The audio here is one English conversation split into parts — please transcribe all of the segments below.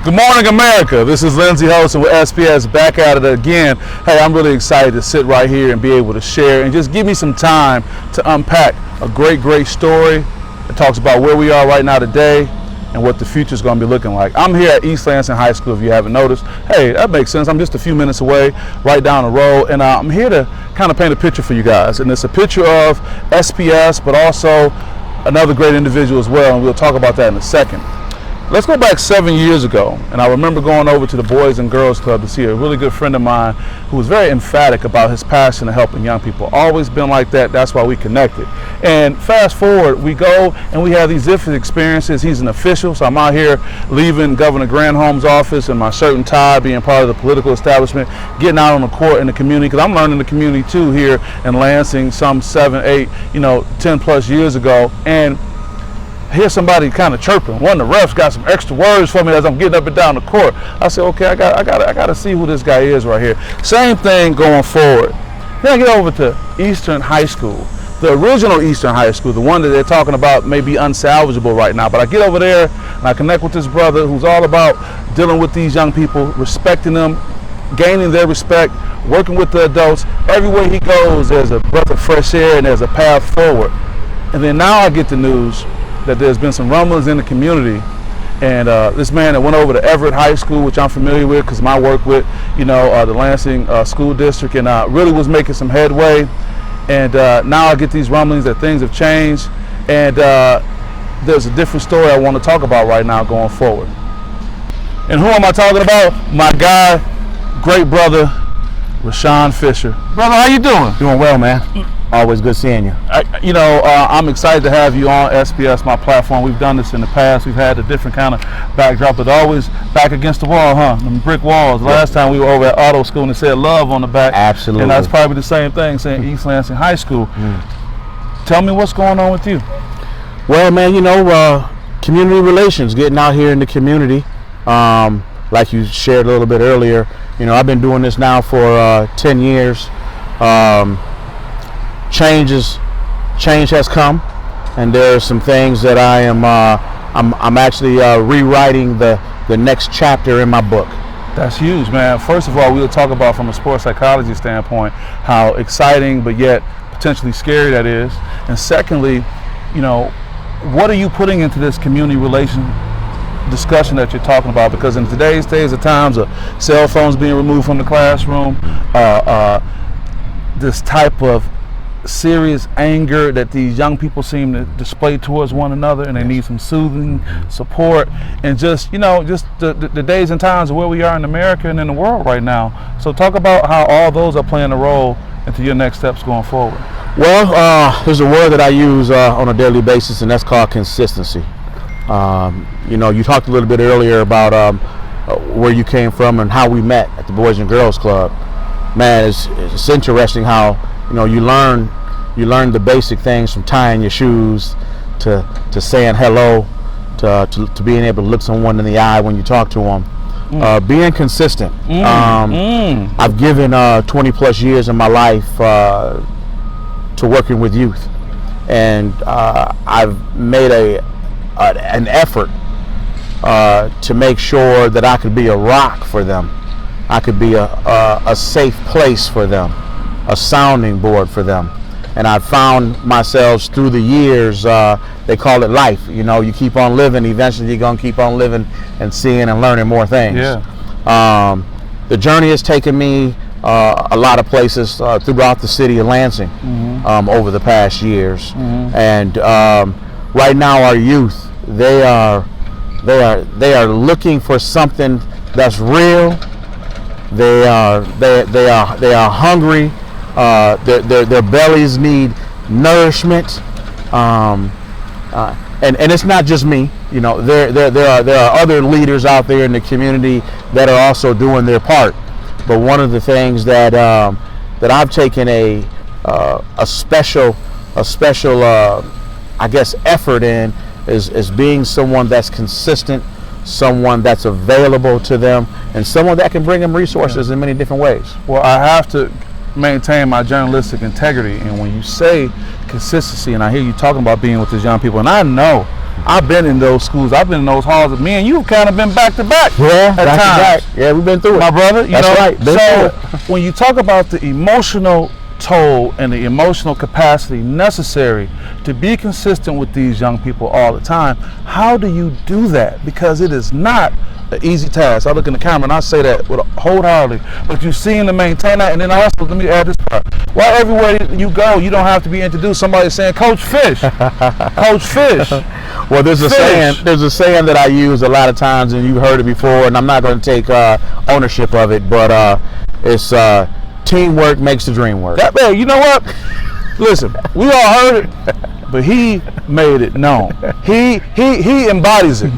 Good morning, America. This is Lindsay Holston with SPS, back at it again. Hey, I'm really excited to sit right here and be able to share and just give me some time to unpack a great story that talks about where we are right now today and what the future is going to be looking like. I'm here at East Lansing High School, if you haven't noticed. Hey, that makes sense. I'm just a few minutes away, right down the road, and I'm here to kind of paint a picture for you guys. And it's a picture of SPS, but also another great individual as well, and we'll talk about that in a second. Let's go back 7 years ago, and I remember going over to the Boys and Girls Club to see a really good friend of mine who was very emphatic about his passion of helping young people. Always been like that. That's why we connected. And fast forward, we go and we have these different experiences. He's an official, so I'm out here leaving Governor Granholm's office in my shirt and tie, being part of the political establishment, getting out on the court in the community, because I'm learning the community too here in Lansing some 7, 8, 10 plus years ago. And I hear somebody kind of chirping. One of the refs got some extra words for me as I'm getting up and down the court. I said, okay, I got to see who this guy is right here. Same thing going forward. Then I get over to Eastern High School, the original Eastern High School, the one that they're talking about may be unsalvageable right now. But I get over there and I connect with this brother who's all about dealing with these young people, respecting them, gaining their respect, working with the adults. Everywhere he goes, there's a breath of fresh air and there's a path forward. And then now I get the news that there's been some rumblings in the community, and this man that went over to Everett High School, which I'm familiar with because my work with the Lansing School District, and really was making some headway. And now I get these rumblings that things have changed, and there's a different story I want to talk about right now going forward. And who am I talking about? My guy, great brother, Ronshon Fisher. Brother, how you doing? Doing well, man. Always good seeing you. I'm excited to have you on SPS, my platform. We've done this in the past. We've had a different kind of backdrop, but always back against the wall, huh? Them brick walls. Last time we were over at auto school and it said love on the back. Absolutely. And that's probably the same thing saying East Lansing High School. Tell me what's going on with you. Well, man, community relations, getting out here in the community. Like you shared a little bit earlier, I've been doing this now for 10 years. Change has come, and there are some things that I'm actually rewriting the next chapter in my book. That's huge, man. First of all, we'll talk about from a sports psychology standpoint how exciting but yet potentially scary that is. And secondly, what are you putting into this community relation discussion that you're talking about? Because in today's days of times of cell phones being removed from the classroom, this type of serious anger that these young people seem to display towards one another, and they need some soothing support, and just the days and times of where we are in America and in the world right now. So talk about how all those are playing a role into your next steps going forward. Well, there's a word that I use on a daily basis, and that's called consistency. You talked a little bit earlier about where you came from and how we met at the Boys and Girls Club. Man, it's interesting how you learn the basic things, from tying your shoes to saying hello to being able to look someone in the eye when you talk to them. Being consistent. I've given 20 plus years of my life to working with youth, and I've made an effort to make sure that I could be a rock for them. I could be a safe place for them, a sounding board for them. And I've found myself through the years, they call it life. You keep on living, eventually you're going to keep on living and seeing and learning more things. Yeah. The journey has taken me a lot of places throughout the city of Lansing over the past years. And right now our youth, they are looking for something that's real. They are hungry. Their bellies need nourishment, and it's not just me. There are other leaders out there in the community that are also doing their part. But one of the things that I've taken a special effort in is being someone that's consistent, someone that's available to them, and someone that can bring them resources in many different ways. Well, I have to maintain my journalistic integrity, and when you say consistency, and I hear you talking about being with these young people, and I know I've been in those schools. I've been in those halls. Me and you've kind of been back to back. Yeah, at back times. to back. Yeah, we've been through it. My brother, you That's know. right. Been So through it. when you talk about the emotional toll and the emotional capacity necessary to be consistent with these young people all the time, how do you do that? Because it is not an easy task. I look in the camera and I say that with wholeheartedly, but you seem to maintain that. And then also, let me add this part. Why everywhere you go, you don't have to be introduced. Somebody saying, Coach Fish, Coach Fish. Well, there's a saying. There's a saying that I use a lot of times, and you've heard it before. And I'm not going to take ownership of it, but it's teamwork makes the dream work. That man, you know what? Listen, we all heard it, but he made it known. He embodies it.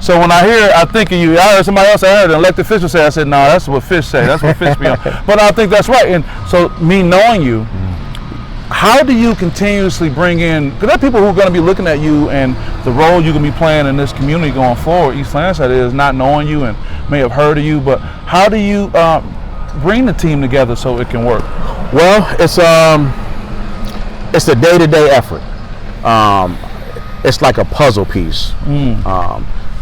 So when I hear it, I think of you. I heard somebody else. I heard an elected official say. I said, "No, that's what Fish say. That's what Fish be on." But I think that's right. And so me knowing you, how do you continuously bring in? Because there are people who are going to be looking at you and the role you're going to be playing in this community going forward. East Lansing is not knowing you and may have heard of you, but how do you bring the team together so it can work? Well, it's a day-to-day effort. It's like a puzzle piece.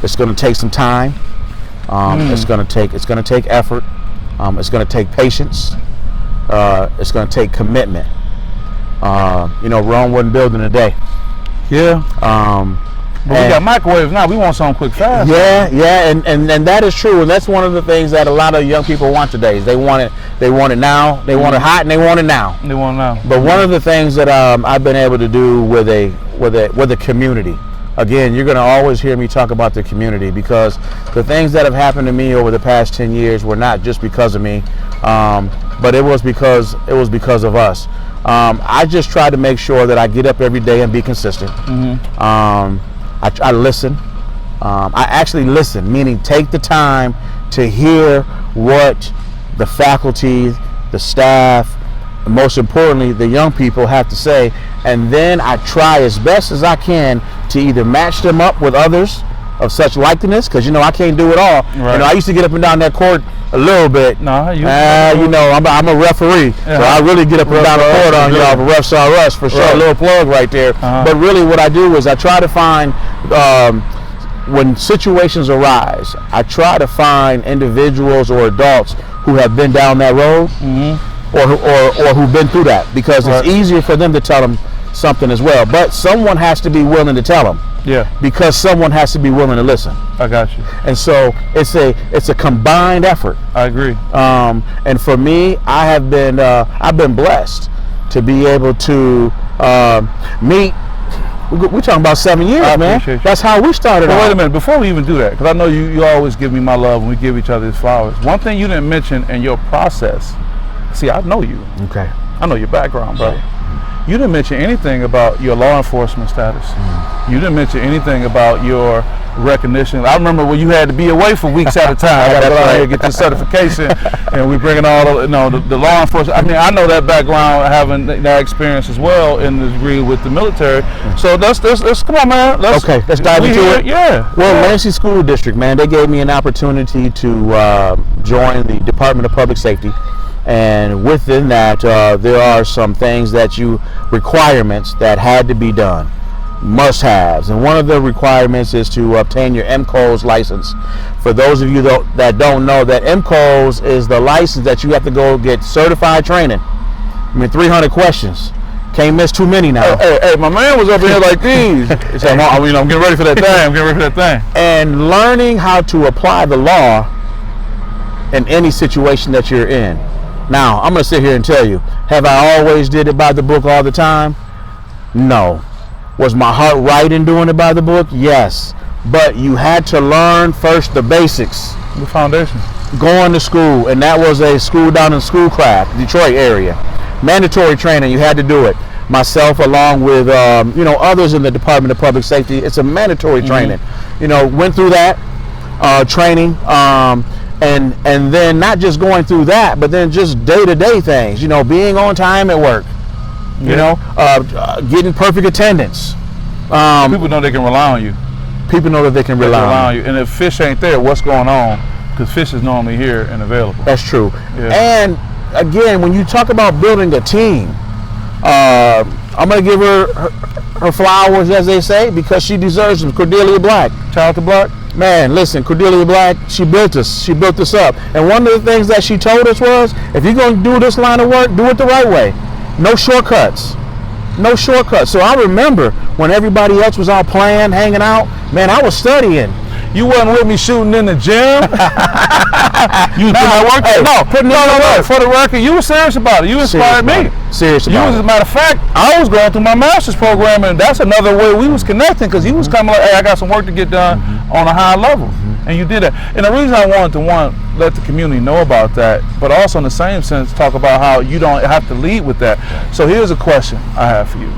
It's going to take some time. It's going to take effort. It's going to take patience. It's going to take commitment. Rome wasn't built in a day. Yeah. But we got microwaves now. We want something quick, fast. Yeah, and that is true. And that's one of the things that a lot of young people want today. Is they want it now. They want it hot, and they want it now. They want it now. But one of the things that I've been able to do with a community. Again, you're going to always hear me talk about the community, because the things that have happened to me over the past 10 years were not just because of me, but it was because of us. I just try to make sure that I get up every day and be consistent. I listen. I actually listen, meaning take the time to hear what the faculty, the staff, and most importantly, the young people have to say, and then I try as best as I can to either match them up with others of such likeness, because I can't do it all. Right. I used to get up and down that court a little bit. No, I'm a referee, so I really get up and down the court on y'all. The refs are us for sure. Right. A little plug right there. But really, what I do is I try to find when situations arise, I try to find individuals or adults who have been down that road, or who've been through that, because it's easier for them to tell them something as well. But someone has to be willing to tell them. Yeah. Because someone has to be willing to listen. I got you. And so it's a combined effort. I agree. And for me, I've been blessed to be able to meet. We're talking about 7 years, man. Appreciate you. That's how we started. But out. wait a minute, before we even do that, because I know you always give me my love and we give each other these flowers. One thing you didn't mention in your process. See, I know you. Okay. I know your background, brother. You didn't mention anything about your law enforcement status. You didn't mention anything about your recognition. I remember when you had to be away for weeks at a time. I got to go out here and get your certification, and we bringing all the law enforcement. I mean, I know that background, having that experience as well in the degree with the military. So let's come on, man. Let's dive into it. Yeah. Well, Lansing School District, man, they gave me an opportunity to join the Department of Public Safety. And within that, there are some things requirements that had to be done, must-haves. And one of the requirements is to obtain your MCOS license. For those of you that don't know, that MCOS is the license that you have to go get certified training. 300 questions. Can't miss too many now. Hey, my man was up here like these. I'm getting ready for that thing. And learning how to apply the law in any situation that you're in. Now, I'm going to sit here and tell you, have I always did it by the book all the time? No. Was my heart right in doing it by the book? Yes. But you had to learn first the basics. The foundation. Going to school, and that was a school down in Schoolcraft, Detroit area. Mandatory training, you had to do it. Myself, along with others in the Department of Public Safety, it's a mandatory training. Went through that training. And then not just going through that, but then just day-to-day things, being on time at work, getting perfect attendance. People know they can rely on you. People know that they can rely on you. And if Fish ain't there, what's going on? Because Fish is normally here and available. That's true. Yeah. And again, when you talk about building a team, I'm going to give her flowers, as they say, because she deserves them. Cordelia Black. Shout out to Black. Man, listen, Cordelia Black, she built us. She built us up. And one of the things that she told us was, if you're going to do this line of work, do it the right way. No shortcuts. No shortcuts. So I remember when everybody else was out playing, hanging out, man, I was studying. You wasn't with me shooting in the gym. You put my work. Hey, No, no. for the record, you were serious about it. You inspired me. Serious about it. As a matter of fact, I was going through my master's program, and that's another way we was connecting, because he was coming like, hey, I got some work to get done on a high level. And you did that. And the reason I wanted to let the community know about that, but also in the same sense, talk about how you don't have to lead with that. So here's a question I have for you.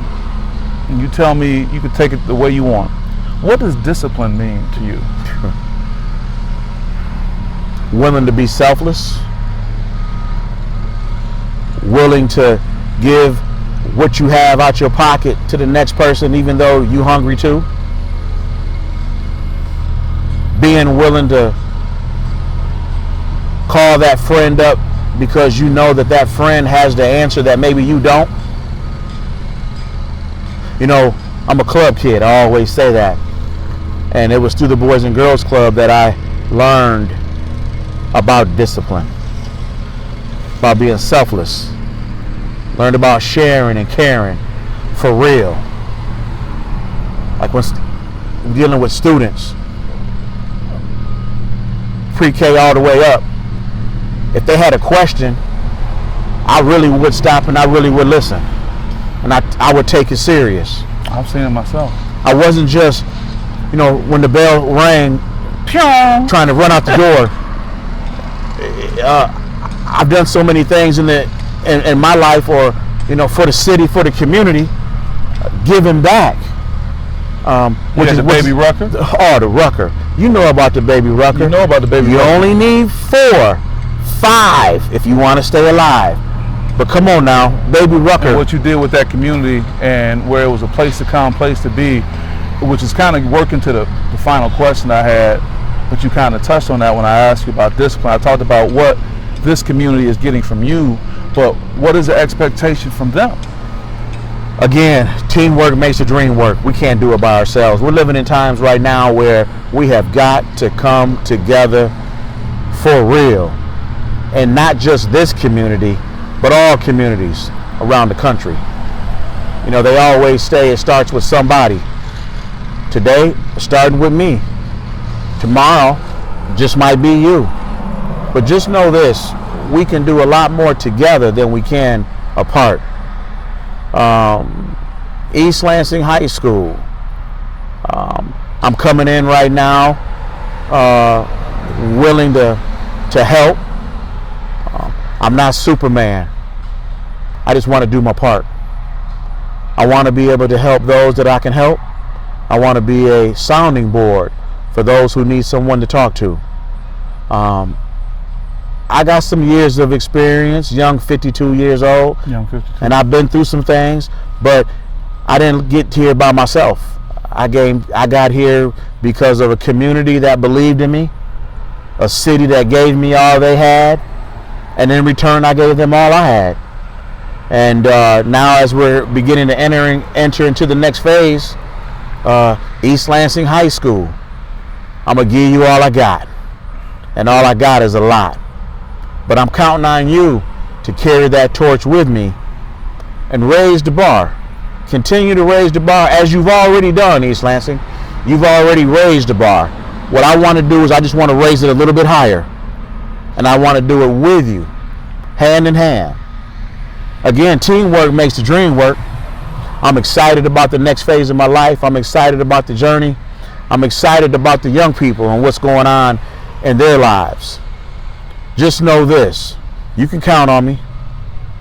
And you tell me, you can take it the way you want. What does discipline mean to you? Willing to be selfless, willing to give what you have out your pocket to the next person, even though you're hungry too. Being willing to call that friend up because you know that that friend has the answer that maybe you don't. You know, I'm a club kid, I always say that. And it was through the Boys and Girls Club that I learned about discipline, about being selfless, learned about sharing and caring for real. Like when dealing with students, pre-K all the way up, if they had a question, I really would stop and I really would listen. And I would take it serious. I've seen it myself. I wasn't just, you know, when the bell rang, trying to run out the door. I've done so many things in my life, or you know, for the city, for the community, giving back. Which is the baby rucker? Oh, the rucker. You know about the baby rucker. You know about the baby rucker. You only need 4, 5 if you want to stay alive. But come on now, baby rucker. And what you did with that community, and where it was a place to come, place to be, which is kind of working to the final question I had, but you kind of touched on that when I asked you about discipline. I talked about what this community is getting from you, but what is the expectation from them? Again, teamwork makes the dream work. We can't do it by ourselves. We're living in times right now where we have got to come together for real. And not just this community, but all communities around the country. You know, they always say it starts with somebody. Today, it's starting with me. Tomorrow, just might be you. But just know this, we can do a lot more together than we can apart. East Lansing High School. I'm coming in right now, willing to help. I'm not Superman. I just want to do my part. I want to be able to help those that I can help. I want to be a sounding board for those who need someone to talk to. I got some years of experience, young 52 years old, and I've been through some things, but I didn't get here by myself. I got here because of a community that believed in me, a city that gave me all they had, and in return I gave them all I had. And now as we're beginning to enter into the next phase, East Lansing High School, I'm going to give you all I got. And all I got is a lot. But I'm counting on you to carry that torch with me and raise the bar. Continue to raise the bar as you've already done, East Lansing. You've already raised the bar. What I want to do is I just want to raise it a little bit higher. And I want to do it with you, hand in hand. Again, teamwork makes the dream work. I'm excited about the next phase of my life. I'm excited about the journey. I'm excited about the young people and what's going on in their lives. Just know this, you can count on me.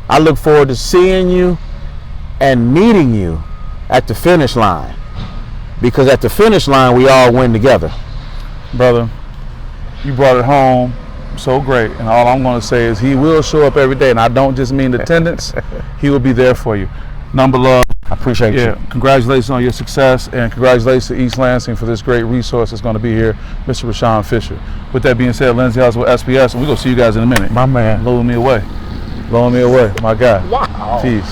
I look forward to seeing you and meeting you at the finish line, because at the finish line we all win together. Brother, you brought it home so great, and all I'm going to say is he will show up every day, and I don't just mean attendance. He will be there for you. Number love. I appreciate you. Congratulations on your success, and congratulations to East Lansing for this great resource that's going to be here, Mr. Ronshon Fisher. With that being said, Lindsay House with SPS, and we're going to see you guys in a minute. My man. Blowing me away. My guy. Wow. Peace.